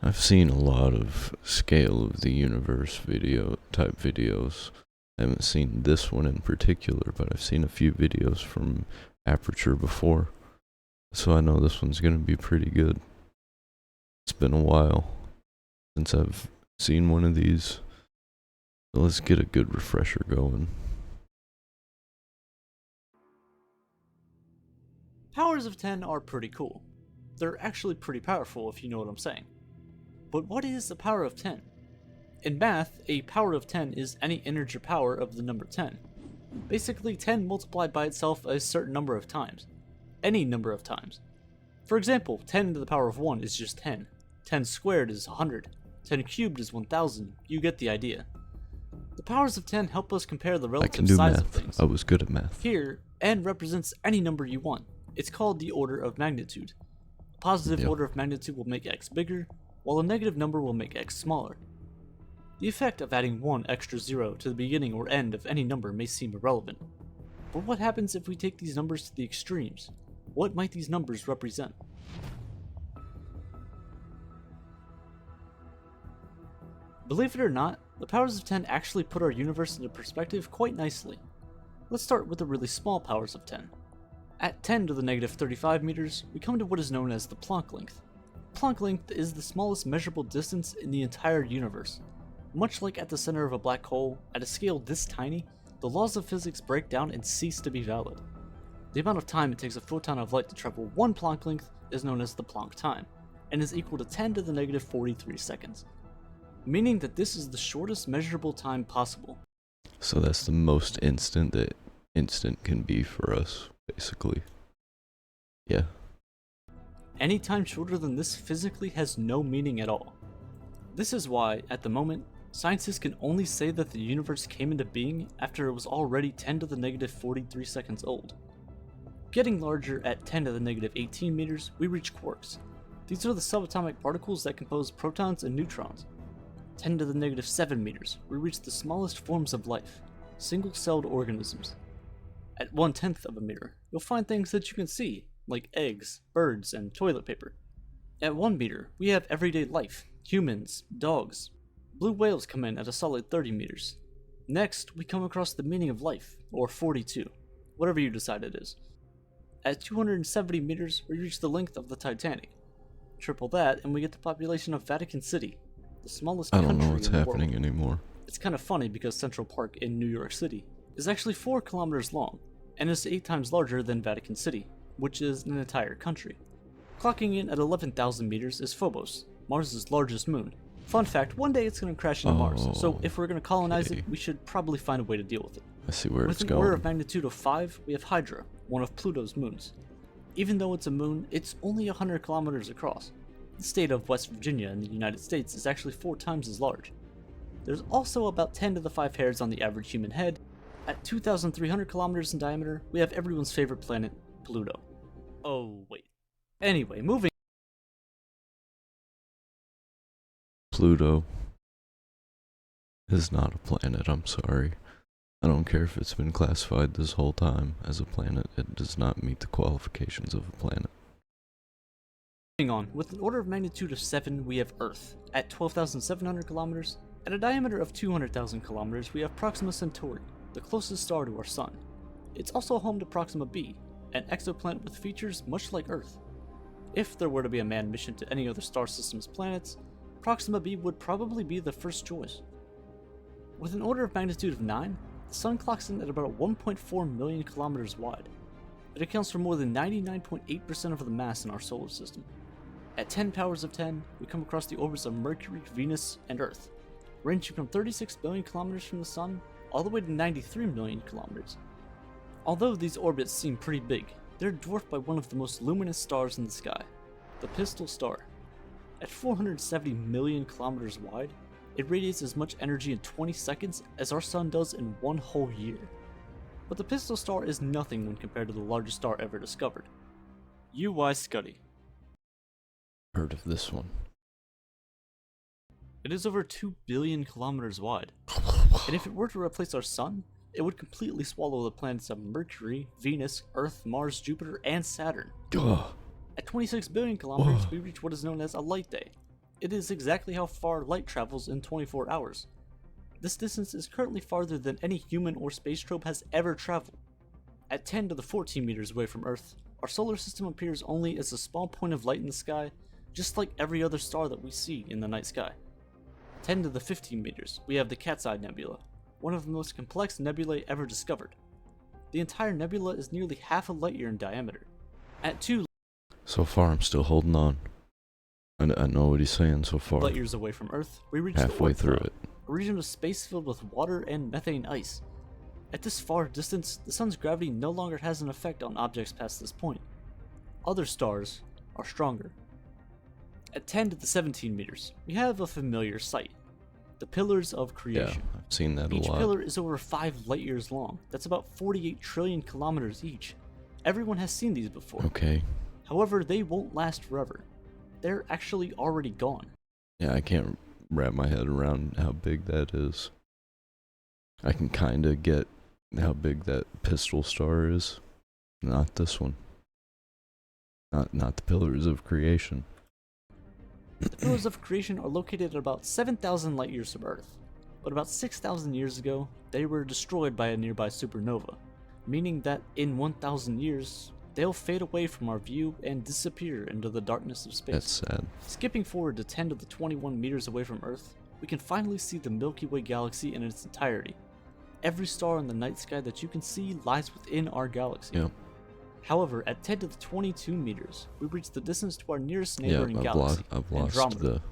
I've seen a lot of scale of the universe type videos. I haven't seen this one in particular, but I've seen a few videos from Aperture before, so I know this one's gonna be pretty good. It's been a while since I've seen one of these, so let's get a good refresher going. Powers of 10 are pretty cool. They're actually pretty powerful if you know what I'm saying. But what is a power of 10? In math, a power of 10 is any integer power of the number 10. Basically, 10 multiplied by itself a certain number of times. Any number of times. For example, 10 to the power of 1 is just 10. 10 squared is 100. 10 cubed is 1000. You get the idea. The powers of 10 help us compare the I can relative do size of math. things. I was good at math. Here, n represents any number you want. It's called the order of magnitude. A positive order of magnitude will make x bigger, while a negative number will make x smaller. The effect of adding one extra zero to the beginning or end of any number may seem irrelevant. But what happens if we take these numbers to the extremes? What might these numbers represent? Believe it or not, the powers of 10 actually put our universe into perspective quite nicely. Let's start with the really small powers of 10. At 10 to the negative 35 meters, we come to what is known as the Planck length. Planck length is the smallest measurable distance in the entire universe. Much like at the center of a black hole, at a scale this tiny, the laws of physics break down and cease to be valid. The amount of time it takes a photon of light to travel one Planck length is known as the Planck time, and is equal to 10 to the negative 43 seconds. Meaning that this is the shortest measurable time possible. So that's the most instant that instant can be for us, basically. Yeah. Any time shorter than this physically has no meaning at all. This is why, at the moment, scientists can only say that the universe came into being after it was already 10 to the negative 43 seconds old. Getting larger at 10 to the negative 18 meters, we reach quarks. These are the subatomic particles that compose protons and neutrons. 10 to the negative 7 meters, we reach the smallest forms of life, single-celled organisms. At 1/10 of a meter, you'll find things that you can see, like eggs, birds, and toilet paper. At 1 meter, we have everyday life, humans, dogs. Blue whales come in at a solid 30 meters. Next, we come across the meaning of life, or 42, whatever you decide it is. At 270 meters, we reach the length of the Titanic. Triple that, and we get the population of Vatican City, the smallest I country don't know what's in the happening world. anymore. It's kind of funny because Central Park in New York City is actually 4 kilometers long, and is 8 times larger than Vatican City, which is an entire country. Clocking in at 11,000 meters is Phobos, Mars' largest moon. Fun fact, one day it's going to crash into Mars, so if we're going to colonize okay. it, we should probably find a way to deal with it. I see where With it's an going. order of magnitude of 5, we have Hydra, one of Pluto's moons. Even though it's a moon, it's only 100 kilometers across. The state of West Virginia in the United States is actually 4 times as large. There's also about 10 to the 5 hairs on the average human head. At 2,300 kilometers in diameter, we have everyone's favorite planet, Pluto. Oh, wait. Anyway, moving. Pluto is not a planet, I'm sorry. I don't care if it's been classified this whole time as a planet, it does not meet the qualifications of a planet. Moving on, with an order of magnitude of 7, we have Earth. At 12,700 kilometers, at a diameter of 200,000 kilometers, we have Proxima Centauri, the closest star to our Sun. It's also home to Proxima b, an exoplanet with features much like Earth. If there were to be a manned mission to any other star system's planets, Proxima b would probably be the first choice. With an order of magnitude of 9, the Sun clocks in at about 1.4 million kilometers wide. It accounts for more than 99.8% of the mass in our solar system. At 10 powers of 10, we come across the orbits of Mercury, Venus, and Earth, ranging from 36 billion kilometers from the Sun all the way to 93 million kilometers. Although these orbits seem pretty big, they're dwarfed by one of the most luminous stars in the sky, the Pistol Star. At 470 million kilometers wide, it radiates as much energy in 20 seconds as our Sun does in one whole year. But the Pistol Star is nothing when compared to the largest star ever discovered, UY Scuti. Heard of this one. It is over 2 billion kilometers wide, and if it were to replace our Sun, it would completely swallow the planets of Mercury, Venus, Earth, Mars, Jupiter, and Saturn. Ugh. At 26 billion kilometers, we reach what is known as a light day. It is exactly how far light travels in 24 hours. This distance is currently farther than any human or space probe has ever traveled. At 10 to the 14 meters away from Earth, our solar system appears only as a small point of light in the sky, just like every other star that we see in the night sky. 10 to the 15 meters, we have the Cat's Eye Nebula, one of the most complex nebulae ever discovered. The entire nebula is nearly half a light year in diameter. At 2 So far, I'm still holding on. I know what he's saying so far. light years away from Earth, we reach Halfway the through Oort it. a region of space filled with water and methane ice. At this far distance, the sun's gravity no longer has an effect on objects past this point. Other stars are stronger. At 10 to the 17 meters, we have a familiar sight. The Pillars of Yeah, Creation. I've seen that a Each lot. pillar is over 5 light years long. That's about 48 trillion kilometers each. Everyone has seen these before. Okay. However, they won't last forever. They're actually already gone. Yeah, I can't wrap my head around how big that is. I can kind of get how big that pistol star is. Not this one. Not the Pillars of Creation. The Pillars of Creation are located at about 7,000 light years from Earth, but about 6,000 years ago, they were destroyed by a nearby supernova, meaning that in 1,000 years, they'll fade away from our view and disappear into the darkness of space. That's sad. Skipping forward to 10 to the 21 meters away from Earth, we can finally see the Milky Way galaxy in its entirety. Every star in the night sky that you can see lies within our galaxy. Yep. However, at 10 to the 22 meters, we reach the distance to our nearest Yeah, neighboring galaxy, I've Andromeda.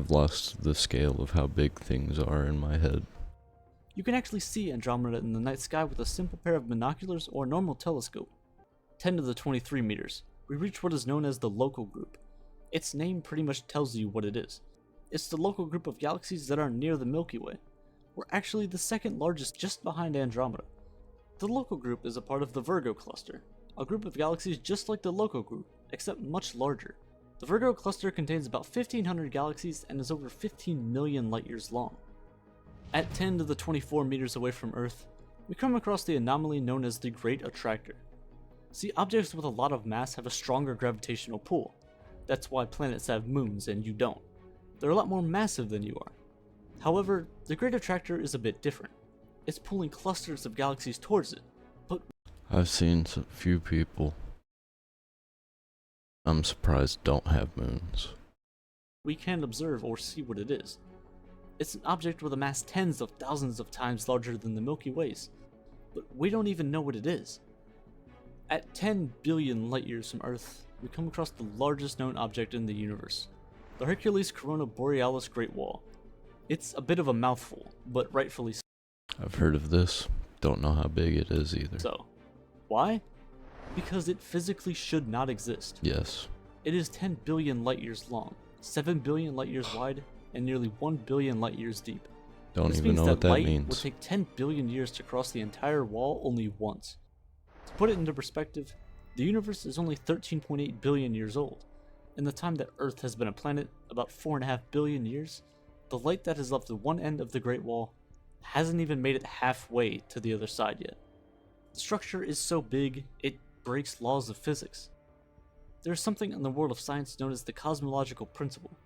lost the scale of how big things are in my head. You can actually see Andromeda in the night sky with a simple pair of binoculars or a normal telescope. 10 to the 23 meters, we reach what is known as the Local Group. Its name pretty much tells you what it is. It's the local group of galaxies that are near the Milky Way. We're actually the second largest just behind Andromeda. The Local Group is a part of the Virgo Cluster, a group of galaxies just like the Local Group, except much larger. The Virgo Cluster contains about 1,500 galaxies and is over 15 million light years long. At 10 to the 24 meters away from Earth, we come across the anomaly known as the Great Attractor. See, objects with a lot of mass have a stronger gravitational pull. That's why planets have moons and you don't. They're a lot more massive than you are. However, the Great Attractor is a bit different. It's pulling clusters of galaxies towards it, but I've seen a few people, I'm surprised, don't have moons. we can't observe or see what it is. It's an object with a mass tens of thousands of times larger than the Milky Way's, but we don't even know what it is. At 10 billion light years from Earth, we come across the largest known object in the universe, the Hercules Corona Borealis Great Wall. It's a bit of a mouthful, but rightfully I've heard of this. Don't know how big it is either. so. Why? Because it physically should not exist. Yes. It is 10 billion light years long, 7 billion light years wide, and nearly 1 billion light years deep. Don't This even means know what that light would means. take 10 billion years to cross the entire wall only once. To put it into perspective, the universe is only 13.8 billion years old. In the time that Earth has been a planet, about 4.5 billion years, the light that has left at one end of the Great Wall hasn't even made it halfway to the other side yet. The structure is so big, it breaks laws of physics. There's something in the world of science known as the cosmological principle.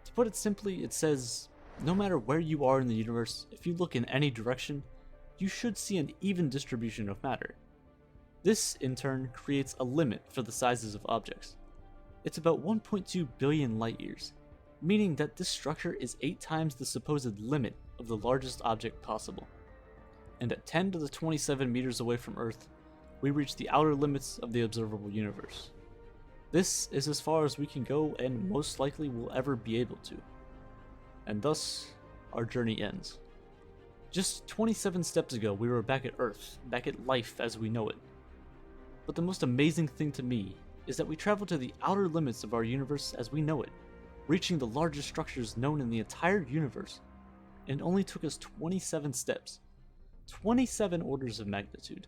To put it simply, it says, no matter where you are in the universe, if you look in any direction, you should see an even distribution of matter. This, in turn, creates a limit for the sizes of objects. It's about 1.2 billion light years, meaning that this structure is 8 times the supposed limit of the largest object possible. And at 10 to the 27 meters away from Earth, we reach the outer limits of the observable universe. This is as far as we can go and most likely will ever be able to. And thus, our journey ends. Just 27 steps ago, we were back at Earth, back at life as we know it. But the most amazing thing to me is that we traveled to the outer limits of our universe as we know it, reaching the largest structures known in the entire universe, and it only took us 27 steps. 27 orders of magnitude.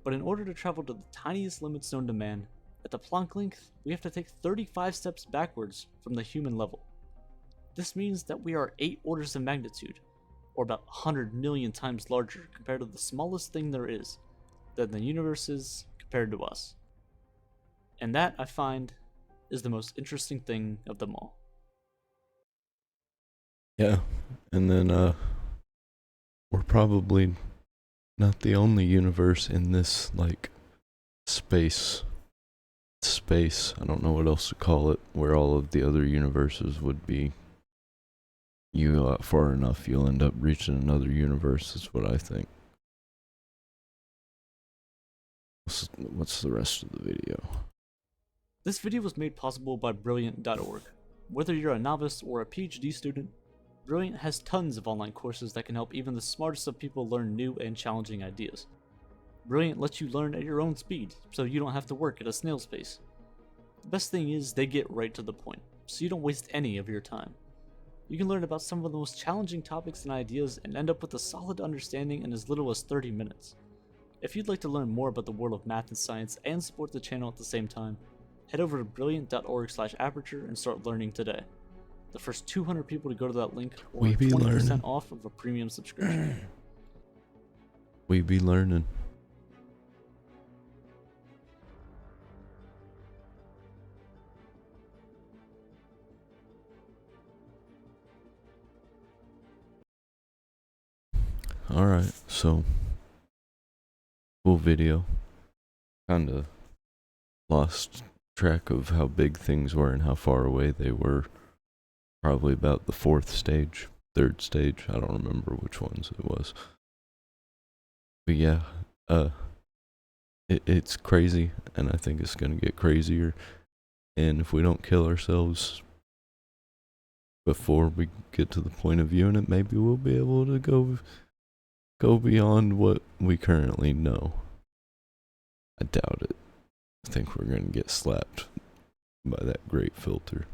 But in order to travel to the tiniest limits known to man, at the Planck length, we have to take 35 steps backwards from the human level. This means that we are 8 orders of magnitude, or about 100 million times larger compared to the smallest thing there is, than the universe is compared to us. And that, I find, is the most interesting thing of them all. Yeah, and then we're probably not the only universe in this like space. I don't know what else to call it, where all of the other universes would be. You go out far enough, you'll end up reaching another universe, is what I think. What's the rest of the video? This video was made possible by Brilliant.org. Whether you're a novice or a PhD student, Brilliant has tons of online courses that can help even the smartest of people learn new and challenging ideas. Brilliant lets you learn at your own speed, so you don't have to work at a snail's pace. The best thing is they get right to the point, so you don't waste any of your time. You can learn about some of the most challenging topics and ideas and end up with a solid understanding in as little as 30 minutes. If you'd like to learn more about the world of math and science and support the channel at the same time, head over to brilliant.org/aperture and start learning today. The first 200 people to go to that link will earn 20% off of a premium subscription. We be learning. Alright, so cool video. Kinda lost track of how big things were and how far away they were. Probably about the third stage, I don't remember which ones it was. But yeah, it's crazy, and I think it's gonna get crazier. And if we don't kill ourselves before we get to the point of viewing it, maybe we'll be able to go beyond what we currently know. I doubt it. I think we're gonna get slapped by that great filter.